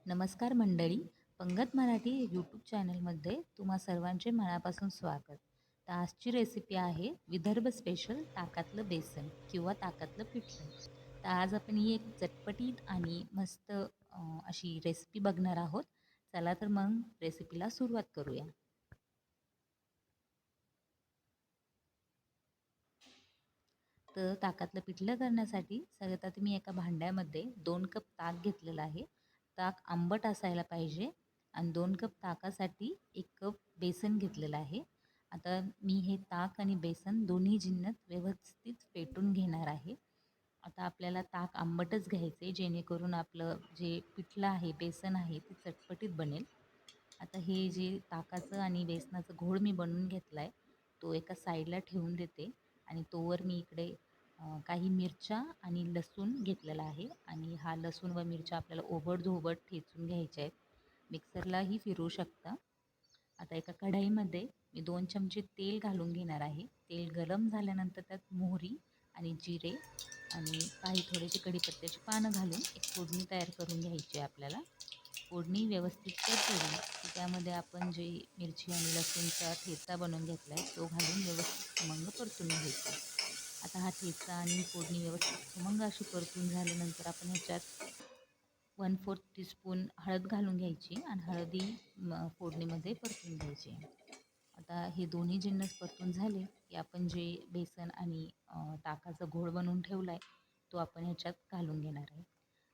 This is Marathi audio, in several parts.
नमस्कार मंडळी. पंगत मराठी यूट्यूब चॅनलमध्ये तुम्हा सर्वांचे मनापासून स्वागत. तर आजची रेसिपी आहे विदर्भ स्पेशल ताकातलं बेसन किंवा ताकातलं पिठलं. तर आज आपण ही एक चटपटीत आणि मस्त अशी रेसिपी बघणार आहोत. चला तर मग रेसिपीला सुरुवात करूया. तर ताकातलं पिठलं करण्यासाठी सगळ्यात आधी मी एका भांड्यामध्ये 2 कप ताक घेतलेलं आहे. ताक आंबट असायला पाहिजे आणि 2 कप ताकासाठी 1 कप बेसन घेतलेलं आहे. आता मी हे ताक आणि बेसन दोन्ही जिन्नस व्यवस्थित फेटून घेणार आहे. आता आपल्याला ताक आंबटच घ्यायचे जेणेकरून आपलं जे पिठलं आहे, बेसन आहे ते चटपटीत बनेल. आता हे जे ताकाचं आणि बेसनाचं घोळ मी बनवून घेतला आहे, तो एका साईडला ठेवून देते आणि तोवर मी इकडे काही मिरच्या आणि लसूण घेतलेला आहे आणि हा लसूण व मिरच्या आपल्याला ओबडधोबड ठेचून घ्यायच्या आहेत. मिक्सरलाही फिरवू शकता. आता एका कढईमध्ये मी 2 चमचे तेल घालून घेणार आहे. तेल गरम झाल्यानंतर त्यात मोहरी आणि जिरे आणि काही थोडेसे कढीपत्त्याची पानं घालून एक फोडणी तयार करून घ्यायची आहे आपल्याला. फोडणी व्यवस्थित परतवली की त्यामध्ये आपण जे मिरची आणि लसूणचा ठेचा बनवून घेतला आहे तो घालून व्यवस्थित खमंग परतून घ्यायचा. आता हा ठेचा आणि फोडणी व्यवस्थित खमंग अशी परतून झाल्यानंतर आपण ह्याच्यात 1/4 टीस्पून हळद घालून घ्यायची आणि हळदी फोडणीमध्ये परतून घ्यायची. आता हे दोन्ही जिन्नस परतून झाले की आपण जे बेसन आणि ताकाचा घोळ बनवून ठेवला आहे तो आपण ह्याच्यात घालून घेणार आहे.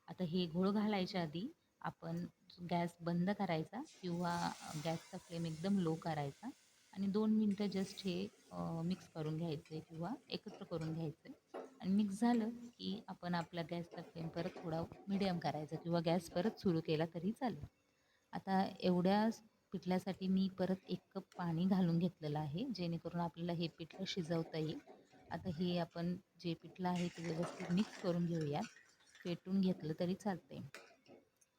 आता हे घोळ घालायच्या आधी आपण गॅस बंद करायचा किंवा गॅसचा फ्लेम एकदम लो करायचा आणि 2 मिनटं जस्ट हे मिक्स करून घ्यायचं आहे किंवा एकत्र करून घ्यायचं आहे आणि मिक्स झालं की आपण आपला गॅसचा फ्लेम परत थोडा मिडियम करायचा किंवा गॅस परत सुरू केला तरी चालेल. आता एवढ्या पिठल्यासाठी मी परत 1 कप पाणी घालून घेतलेलं आहे जेणेकरून आपल्याला हे पिठलं शिजवता येईल. आता हे आपण जे पिठलं आहे ते व्यवस्थित मिक्स करून घेऊयात. फेटून घेतलं तरी चालते.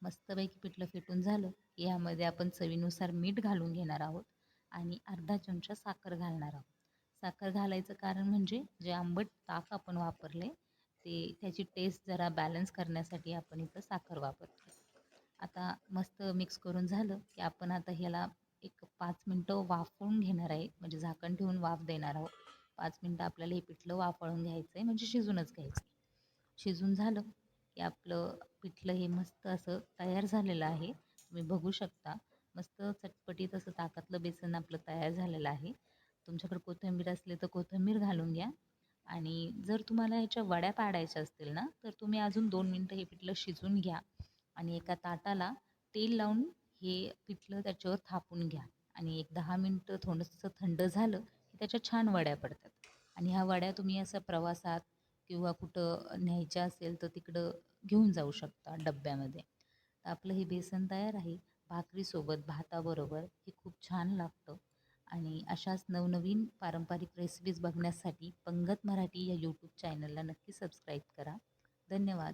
मस्तपैकी पिठलं फेटून झालं की यामध्ये आपण चवीनुसार मीठ घालून घेणार आहोत आणि अर्धा चमचा साखर घालणार आहोत. साखर घालायचं कारण म्हणजे जे आंबट ताक आपण वापरले त्याची टेस्ट जरा बॅलन्स करण्यासाठी आपण इथं साखर वापरतो. आता मस्त मिक्स करून झालं की आपण आता ह्याला एक 5 मिनटं वाफवून घेणार आहे म्हणजे झाकण ठेवून वाफ देणार आहोत. 5 मिनटं आपल्याला हे पिठलं वाफळून घ्यायचं आहे म्हणजे शिजूनच घ्यायचं आहे. शिजून झालं की आपलं पिठलं हे मस्त असं तयार झालेलं आहे. तुम्ही बघू शकता. मस्त चटपटीत असं ताकातलं बेसन आपलं तयार झालेलं आहे. तुमच्याकडे कोथिंबीर असली तर कोथिंबीर घालून घ्या आणि जर तुम्हाला ह्याच्या वड्या पाडायच्या असतील ना, तर तुम्ही अजून 2 मिनटं हे पिठलं शिजून घ्या आणि एका ताटाला तेल लावून हे पिठलं त्याच्यावर थापून घ्या आणि एक 10 मिनटं थोडंसं थंड झालं की त्याच्या छान वड्या पडतात आणि ह्या वड्या तुम्ही असं प्रवासात किंवा कुठं न्यायच्या असेल तर तिकडं घेऊन जाऊ शकता डब्यामध्ये. तर आपलं हे बेसन तयार आहे. भाकरीसोबत, भाताबरोबर हे खूप छान लागतं आणि अशाच नवनवीन पारंपरिक रेसिपीज बघण्यासाठी पंगत मराठी या यूट्यूब चॅनलला नक्की सबस्क्राईब करा. धन्यवाद.